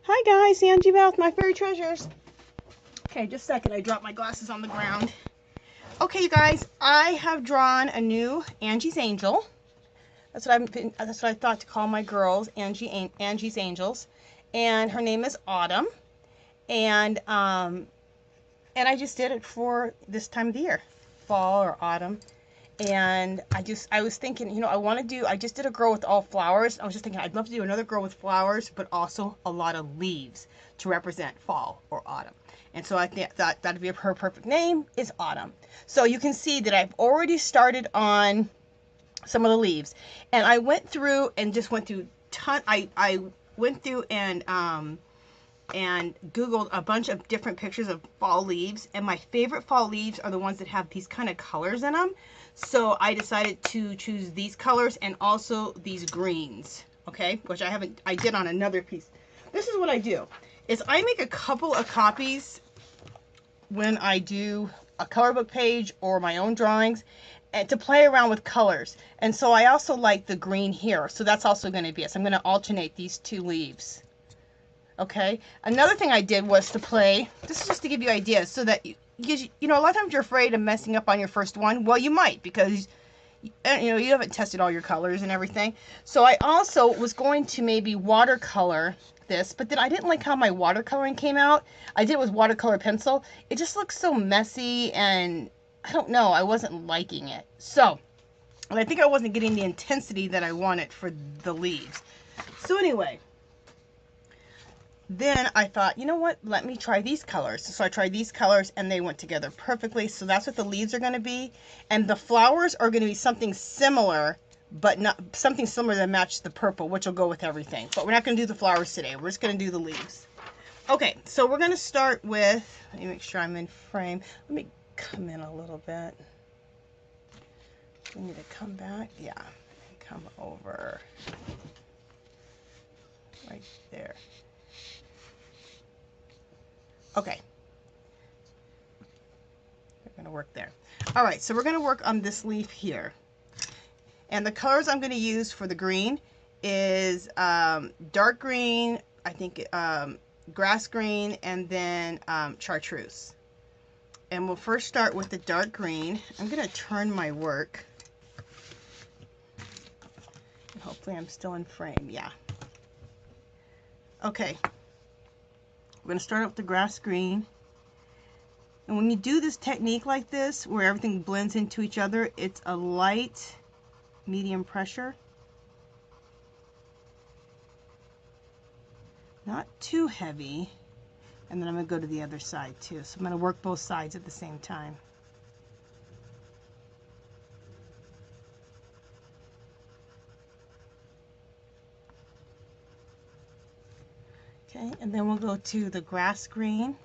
Hi guys, Angie with my fairy treasures. Okay, just a second. I dropped my glasses on the ground. Okay, you guys, I have drawn a new Angie's Angel. That's what I thought to call my girls, Angie's Angels, and her name is Autumn. And I just did it for this time of the year, fall or autumn. And I was thinking, I just did a girl with all flowers. I was just thinking I'd love to do another girl with flowers, but also a lot of leaves to represent fall or autumn. And so I thought that'd be her perfect name is Autumn. So you can see that I've already started on some of the leaves. And I went through and just went through I went through and Googled a bunch of different pictures of fall leaves, and my favorite fall leaves are the ones that have these kind of colors in them. So I decided to choose these colors and also these greens, okay, which I did on another piece. This is what I do, is I make a couple of copies when I do a color book page or my own drawings, and to play around with colors. And so I also like the green here, so that's also going to be it. So I'm going to alternate these two leaves. Okay, another thing I did was to play, this is just to give you ideas so that, you know, a lot of times you're afraid of messing up on your first one. Well, you might, because, you haven't tested all your colors and everything. So I also was going to maybe watercolor this, but then I didn't like how my watercoloring came out. I did it with watercolor pencil. It just looks so messy, and I don't know, I wasn't liking it. So, and I think I wasn't getting the intensity that I wanted for the leaves. So anyway, then I thought, you know what, let me try these colors. So I tried these colors and they went together perfectly. So that's what the leaves are going to be. And the flowers are going to be something similar, but not something similar that matches the purple, which will go with everything. But we're not going to do the flowers today. We're just going to do the leaves. Okay, so we're going to start with, let me make sure I'm in frame. Let me come in a little bit. We need to come back. Yeah, come over right there. Okay, we're going to work there. All right, so we're going to work on this leaf here. And the colors I'm going to use for the green is dark green, I think grass green, and then chartreuse. And we'll first start with the dark green. I'm going to turn my work. And hopefully I'm still in frame, yeah. Okay. We're going to start up the grass green. And when you do this technique like this, where everything blends into each other, it's a light, medium pressure. Not too heavy. And then I'm going to go to the other side too. So I'm going to work both sides at the same time. Okay, and then we'll go to the grass green.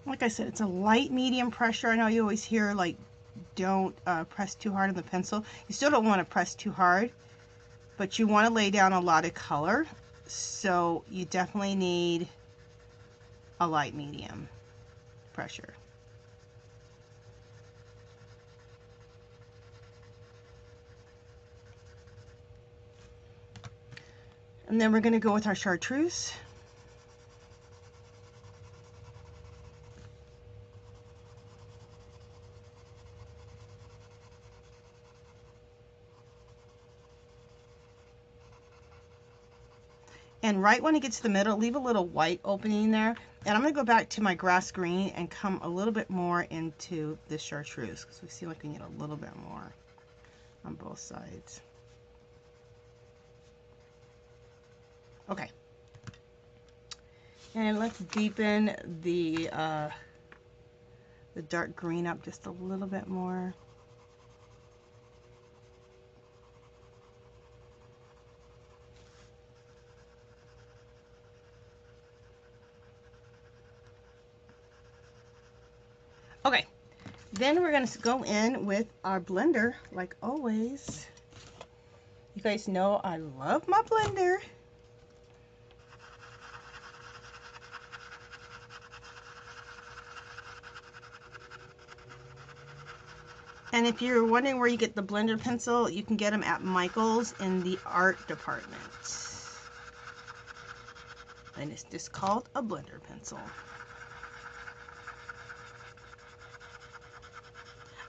Like I said, it's a light medium pressure. I know you always hear like don't press too hard on the pencil. You still don't want to press too hard, but you want to lay down a lot of color. So you definitely need a light medium pressure. And then we're going to go with our chartreuse. And right when it gets to the middle, leave a little white opening there. And I'm going to go back to my grass green and come a little bit more into this chartreuse, because we seem like we need a little bit more on both sides. Okay. And let's deepen the dark green up just a little bit more. Okay, then we're going to go in with our blender, like always. You guys know I love my blender. And if you're wondering where you get the blender pencil, you can get them at Michael's in the art department. And it's just called a blender pencil.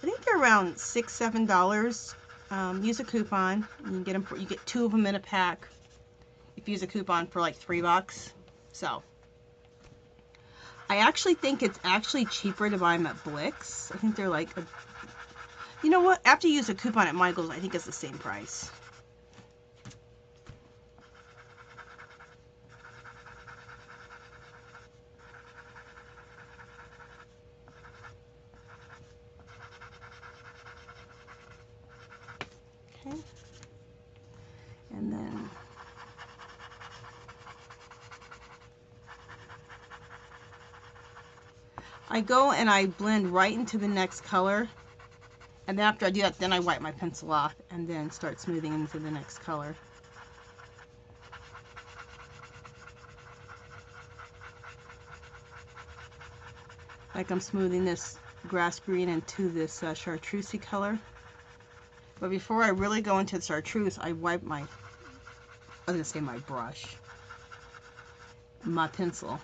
I think they're around $6, $7. Use a coupon. You can get them. You get 2 of them in a pack. If you use a coupon for like $3. So I actually think it's actually cheaper to buy them at Blick's. I think they're like, you know what? After you use a coupon at Michael's, I think it's the same price. Okay. And then I go and I blend right into the next color. And then after I do that, then I wipe my pencil off and then start smoothing into the next color. Like I'm smoothing this grass green into this chartreusey color. But before I really go into the chartreuse, I wipe my, I was gonna say my brush, my pencil.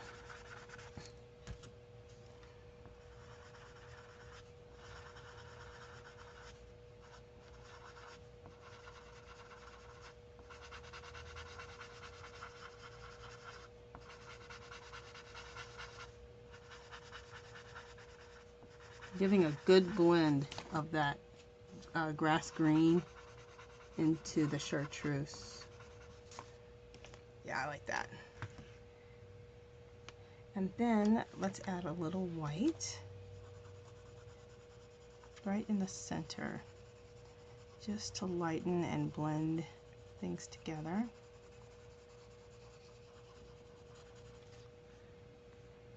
Giving a good blend of that grass green into the chartreuse. Yeah, I like that. And then let's add a little white right in the center, just to lighten and blend things together.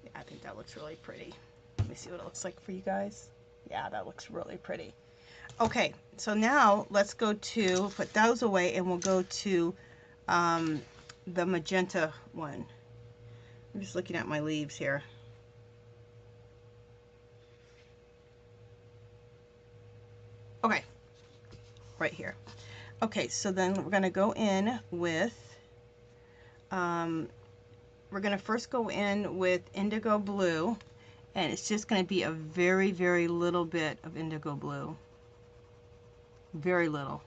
Yeah, I think that looks really pretty. Let me see what it looks like for you guys. Yeah, that looks really pretty. Okay, so now let's go to, put those away, and we'll go to the magenta one. I'm just looking at my leaves here. Okay, right here. Okay, so then we're going to go in with, we're going to first go in with indigo blue, and it's just going to be a very, very little bit of indigo blue. Very little.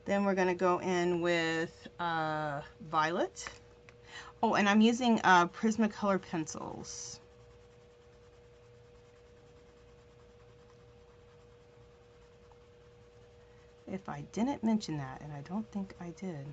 Then we're going to go in with violet. Oh, and I'm using Prismacolor pencils. If I didn't mention that, and I don't think I did.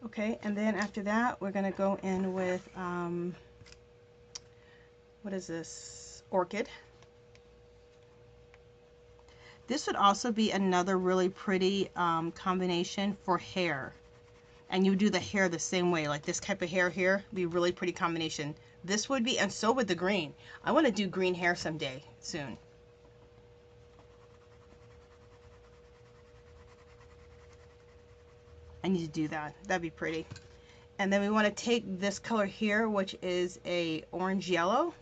Okay, and then after that, we're going to go in with, what is this? Orchid. This would also be another really pretty combination for hair. And you do the hair the same way, like this type of hair here, be a really pretty combination. This would be, and so would the green. I want to do green hair someday, soon. I need to do that. That'd be pretty. And then we want to take this color here, which is a orange yellow.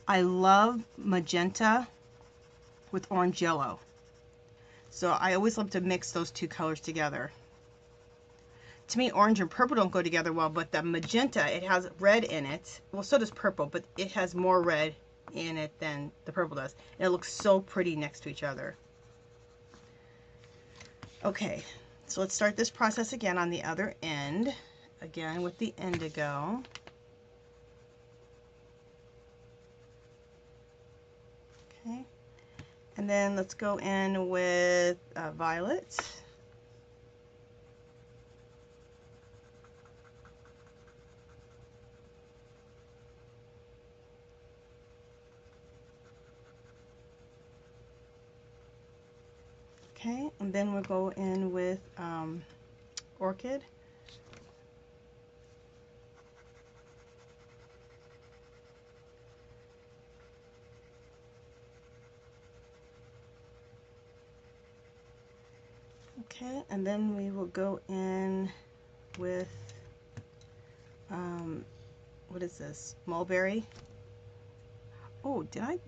I love magenta with orange yellow. So I always love to mix those two colors together. To me, orange and purple don't go together well, but the magenta, it has red in it. Well, so does purple, but it has more red in it than the purple does. And it looks so pretty next to each other. Okay, so let's start this process again on the other end, again with the indigo. Okay, and then let's go in with violet. Okay, and then we'll go in with orchid. Okay, and then we will go in with, what is this? Mulberry. Oh, did I?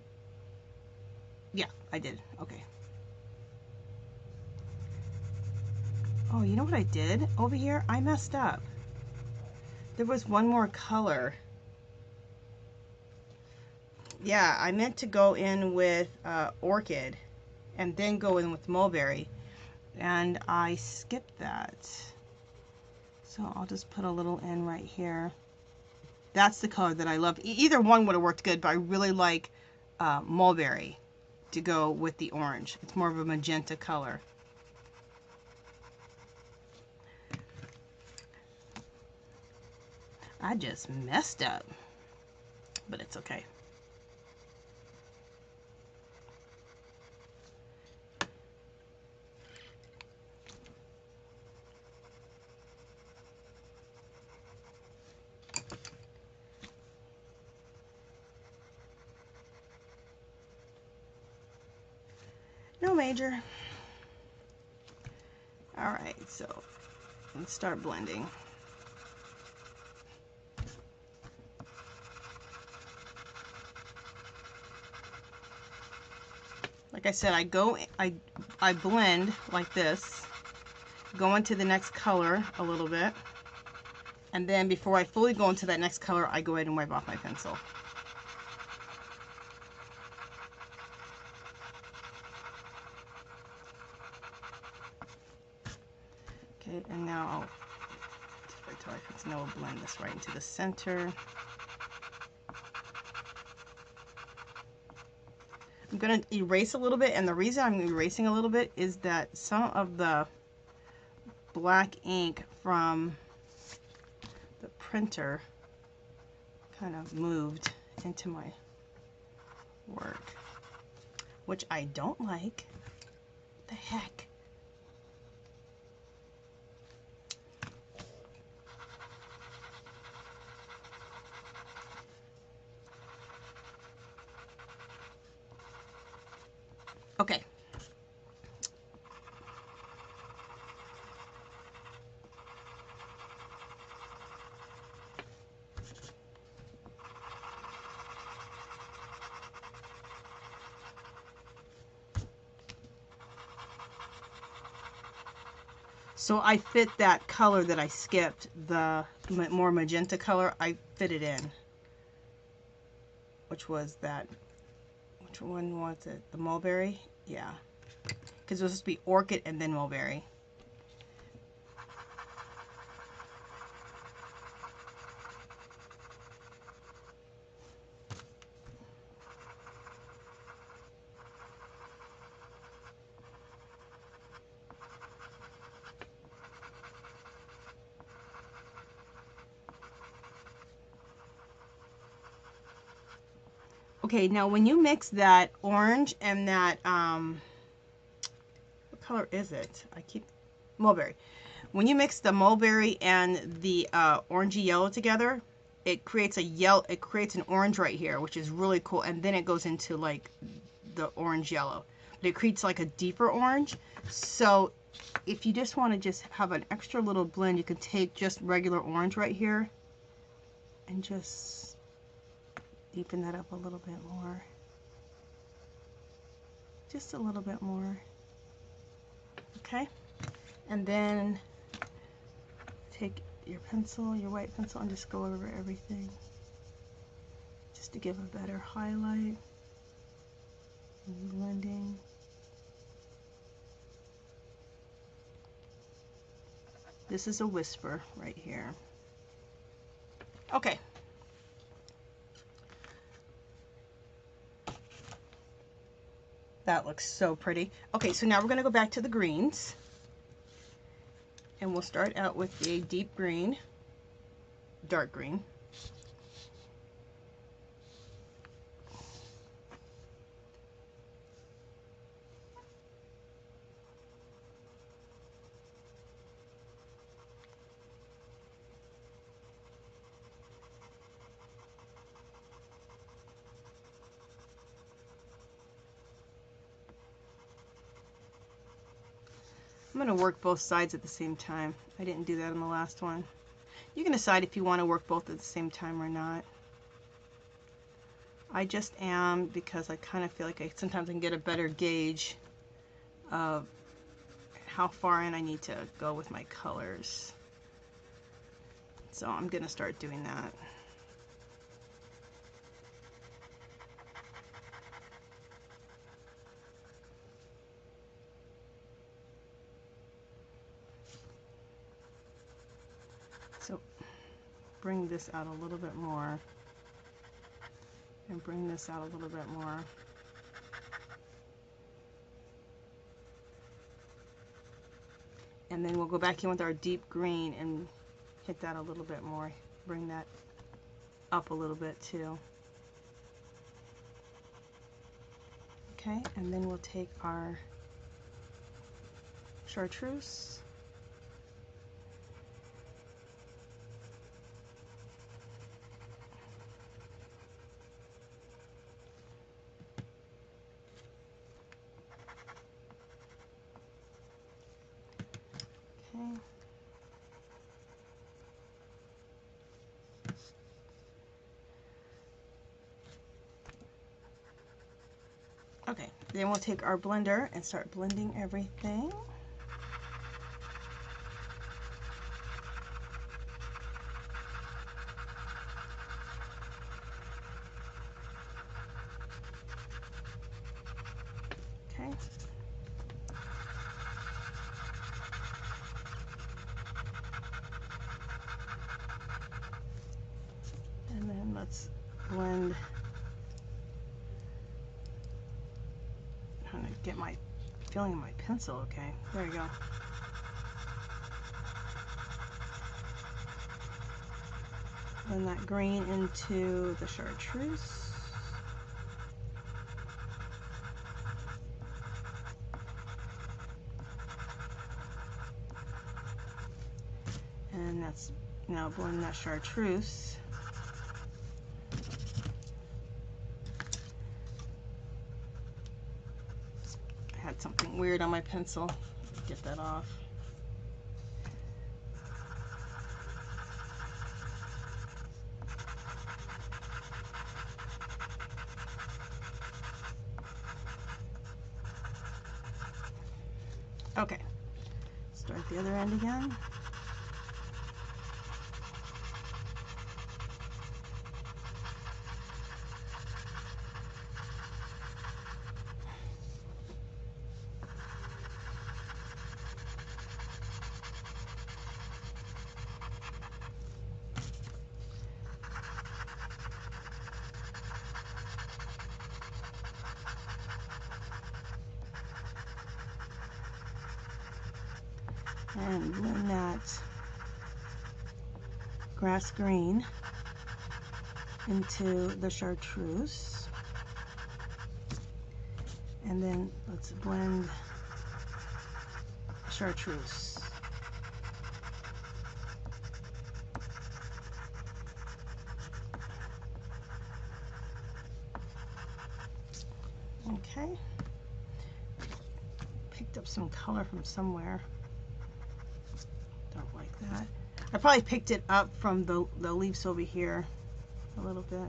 Yeah, I did. Okay. Oh, you know what I did over here? I messed up. There was one more color. Yeah, I meant to go in with Orchid and then go in with Mulberry. And I skipped that. So I'll just put a little in right here. That's the color that I love. Either one would have worked good, but I really like Mulberry to go with the orange. It's more of a magenta color. I just messed up, but it's okay. No major. All right, so let's start blending. Like I said, I blend like this, go into the next color a little bit, and then before I fully go into that next color, I go ahead and wipe off my pencil. Okay, and now I'll blend this right into the center. I'm going to erase a little bit, and the reason I'm erasing a little bit is that some of the black ink from the printer kind of moved into my work, which I don't like. What the heck? Okay. So I fit that color that I skipped, the more magenta color, I fit it in. Which was that, which one was it? The Mulberry? Yeah. Because it was supposed to be Orchid and then Mulberry. Okay, now when you mix that orange and that, what color is it? Mulberry. When you mix the mulberry and the orangey yellow together, it creates it creates an orange right here, which is really cool, and then it goes into like the orange yellow. But it creates like a deeper orange. So if you just want to just have an extra little blend, you can take just regular orange right here and just deepen that up a little bit more. Just a little bit more. Okay? And then take your pencil, your white pencil, and just go over everything. Just to give a better highlight. And blending. This is a whisper right here. Okay. That looks so pretty. Okay, so now we're going to go back to the greens. And we'll start out with a deep green, dark green. I'm going to work both sides at the same time. I didn't do that in the last one. You can decide if you want to work both at the same time or not. I just am, because I kind of feel like sometimes I can get a better gauge of how far in I need to go with my colors. So I'm going to start doing that. So bring this out a little bit more, and bring this out a little bit more. And then we'll go back in with our deep green and hit that a little bit more. Bring that up a little bit too. Okay, and then we'll take our chartreuse. Okay, then we'll take our blender and start blending everything. Okay. And then let's blend. Trying to get my feeling of my pencil. Okay, there you go. Blend that green into the chartreuse. And that's now blend that chartreuse. I had something weird on my pencil. Get that off. Okay, start the other end again. And blend that grass green into the chartreuse. And then let's blend chartreuse. Okay. Picked up some color from somewhere. Don't like that. I probably picked it up from the leaves over here a little bit.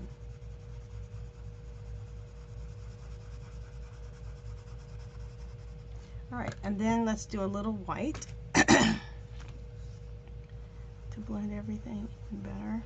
All right, and then let's do a little white to blend everything in better.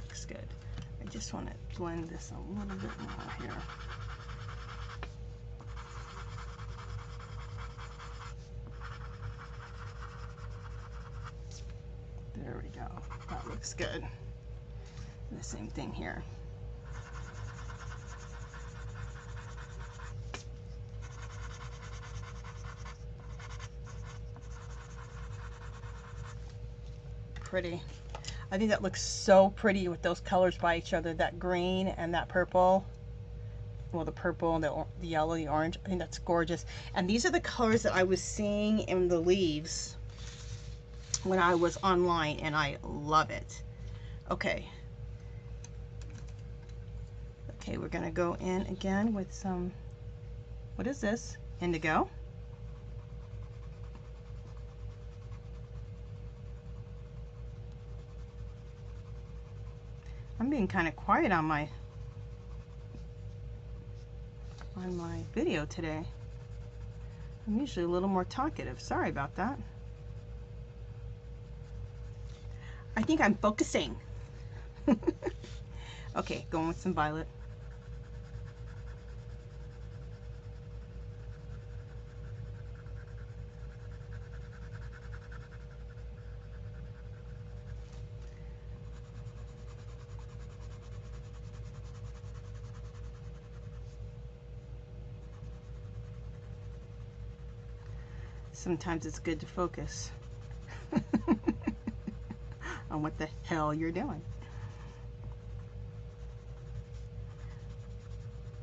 Looks good. I just want to blend this a little bit more here. There we go. That looks good. And the same thing here. Pretty. I think that looks so pretty with those colors by each other, that green and that purple. well, the purple, the yellow, the orange. I think that's gorgeous. And these are the colors that I was seeing in the leaves when I was online, and I love it. Okay. Okay, we're gonna go in again with some, what is this? Indigo. I'm being kind of quiet on my video today. I'm usually a little more talkative. Sorry about that. I think I'm focusing. Okay, going with some violet. Sometimes it's good to focus on what the hell you're doing.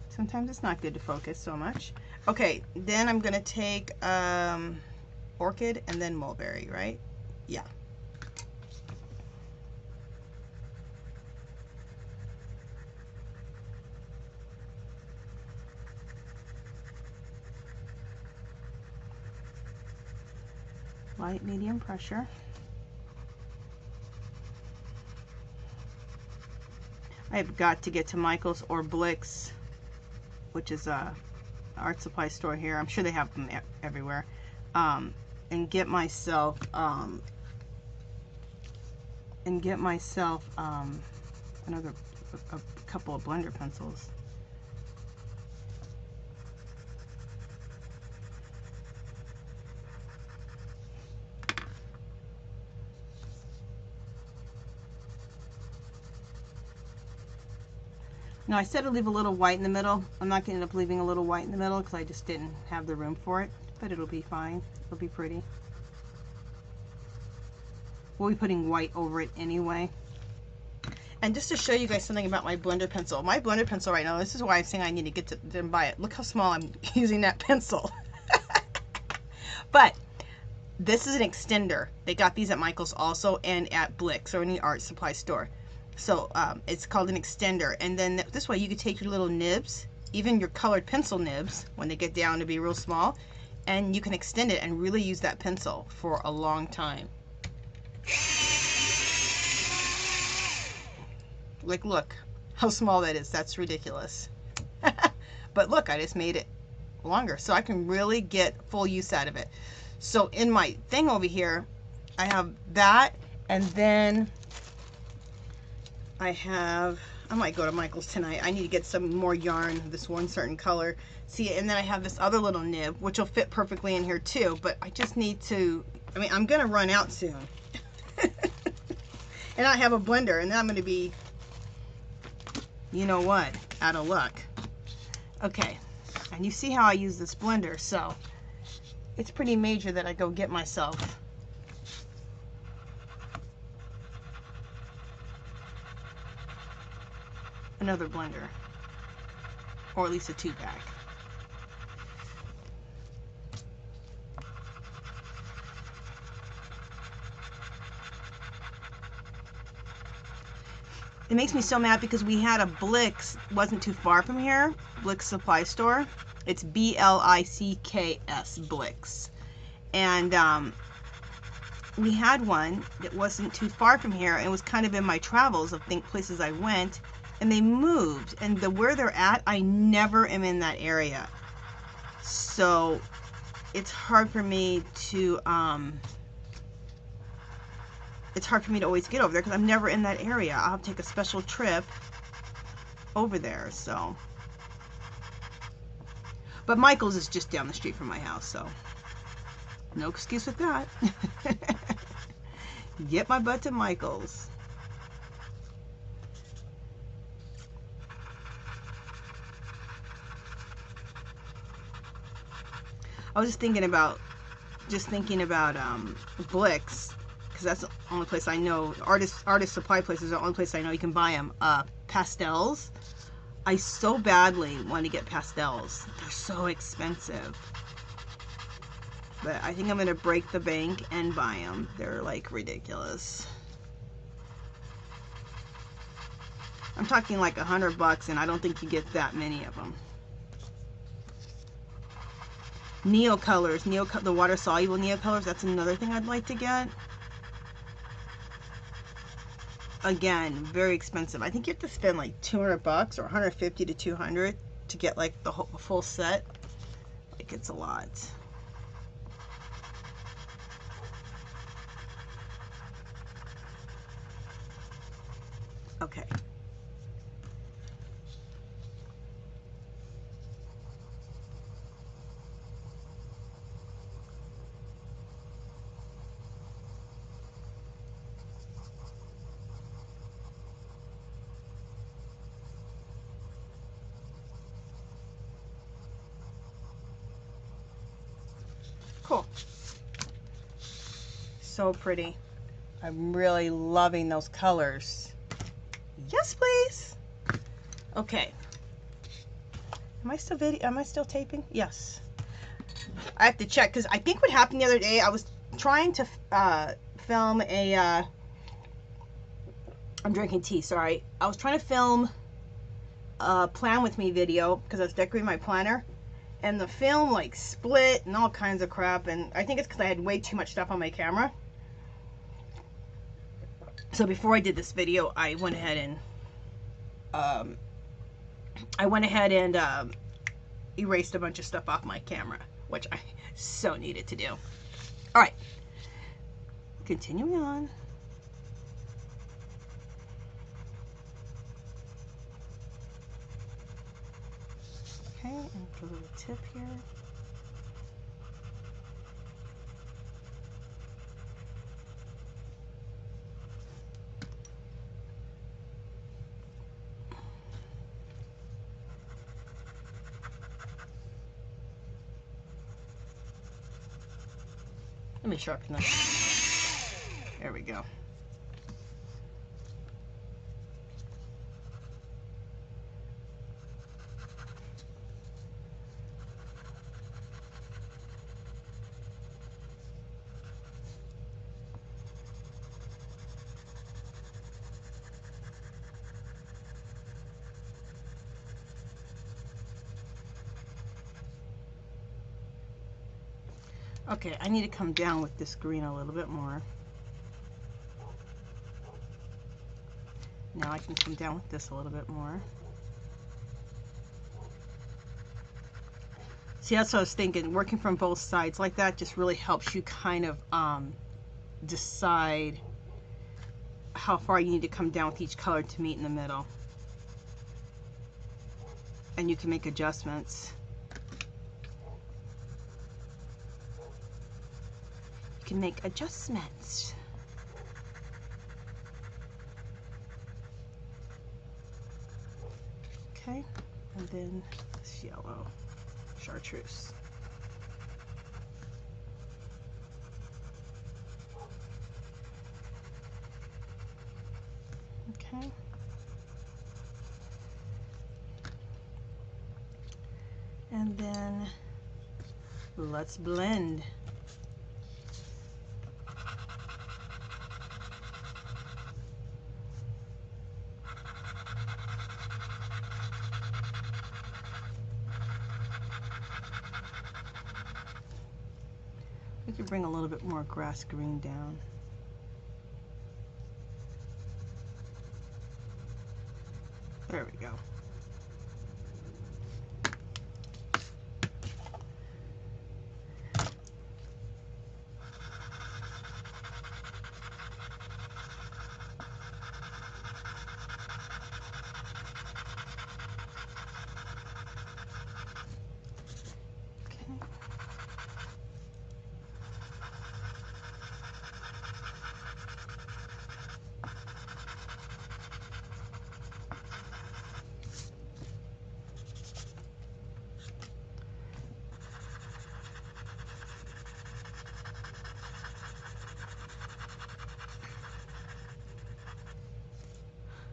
Sometimes it's not good to focus so much. Okay, then I'm gonna take orchid and then mulberry, right? Yeah. Light, medium pressure. I've got to get to Michael's or Blick's, which is a art supply store here. I'm sure they have them everywhere. And get myself another a couple of blender pencils. Now, I said to leave a little white in the middle. I'm not going to end up leaving a little white in the middle because I just didn't have the room for it, but it'll be fine. It'll be pretty. We'll be putting white over it anyway. And just to show you guys something about my blender pencil. My blender pencil right now, this is why I'm saying I need to get to and buy it. Look how small I'm using that pencil. But this is an extender. They got these at Michael's also and at Blick's or any art supply store. So it's called an extender, and then this way you could take your little nibs, even your colored pencil nibs, when they get down to be real small, and you can extend it and really use that pencil for a long time. Like, look how small that is. That's ridiculous. But look, I just made it longer, so I can really get full use out of it. So in my thing over here, I have that, and then I might go to Michael's tonight. I need to get some more yarn, this one certain color. See, and then I have this other little nib, which will fit perfectly in here too, but I just need to, I mean, I'm going to run out soon. And I have a blender, and then I'm going to be, you know what, out of luck. Okay, and you see how I use this blender, so it's pretty major that I go get myself another blender, or at least a 2-pack. It makes me so mad because we had a Blick's, wasn't too far from here, Blick's supply store. It's B-L-I-C-K-S, Blick's. And we had one that wasn't too far from here, and it was kind of in my travels of places I went. And they moved, and where they're at, I never am in that area. So it's hard for me to always get over there because I'm never in that area. I'll have to take a special trip over there. So, but Michael's is just down the street from my house, so no excuse with that. Get my butt to Michael's. I was just thinking about Blick's, because that's the only place I know. Artist supply places are the only place I know you can buy them. Pastels. I so badly want to get pastels. They're so expensive. But I think I'm going to break the bank and buy them. They're like ridiculous. I'm talking like $100, and I don't think you get that many of them. Neo colors, the water soluble Neo colors, that's another thing I'd like to get. Again, very expensive. I think you have to spend like $200 or 150 to 200 to get like the whole full set. Like, it's a lot. Okay. Cool. So pretty. I'm really loving those colors. Yes, please. Okay. Am I still taping? Yes. I have to check, because I think what happened the other day, I was trying to film a I'm drinking tea, sorry. I was trying to film a plan with me video because I was decorating my planner, and the film like split and all kinds of crap, and I think it's because I had way too much stuff on my camera. So before I did this video, I went ahead and erased a bunch of stuff off my camera, which I so needed to do. All right, continuing on. Okay, and put a little tip here. Let me sharpen this. There we go. Okay, I need to come down with this green a little bit more. Now I can come down with this a little bit more. See, that's what I was thinking. Working from both sides like that just really helps you kind of decide how far you need to come down with each color to meet in the middle. And you can make adjustments. Can make adjustments. Okay, and then this yellow chartreuse. Okay. And then let's blend. We could bring a little bit more grass green down. There we go.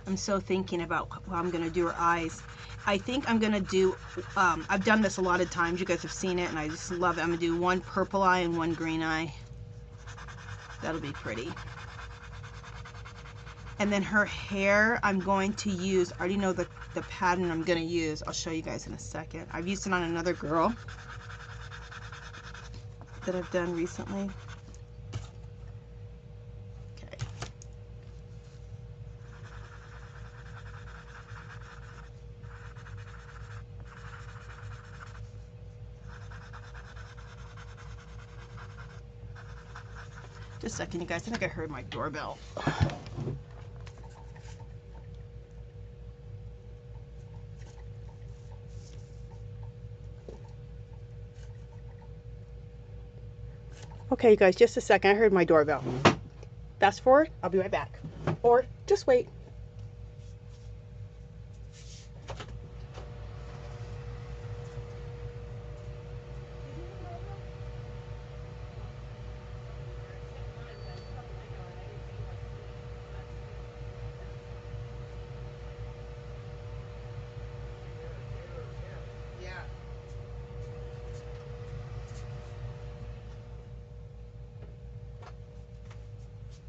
I'm so thinking about how I'm going to do her eyes. I think I'm gonna do, I've done this a lot of times, you guys have seen it and I just love it. I'm gonna do one purple eye and one green eye. That'll be pretty. And then her hair, I'm going to use, I already know the pattern I'm gonna use. I'll show you guys in a second. I've used it on another girl that I've done recently. Okay. Just a second, you guys. I think I heard my doorbell. Okay, you guys, just a second. I heard my doorbell. Fast forward, I'll be right back. Or just wait.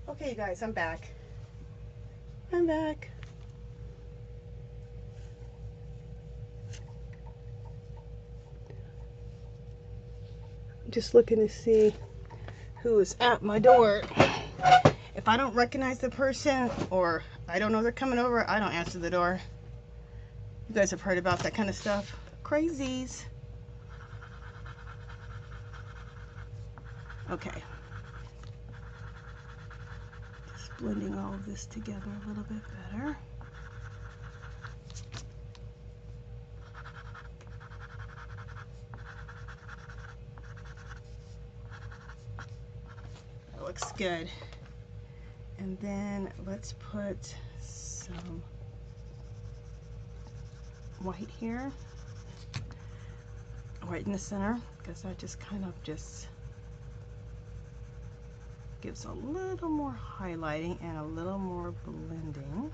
Okay, you guys, I'm back. I'm back. Just looking to see who is at my door. If I don't recognize the person or I don't know they're coming over, I don't answer the door. You guys have heard about that kind of stuff. Crazies. Okay. Just blending all of this together a little bit better. That looks good. And then let's put some white here. Right in the center, because that just kind of just gives a little more highlighting and a little more blending.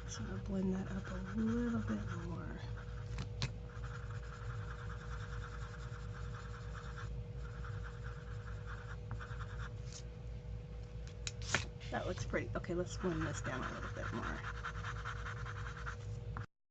So I'll blend that up a little bit more. That looks pretty. Okay, let's blend this down a little bit more.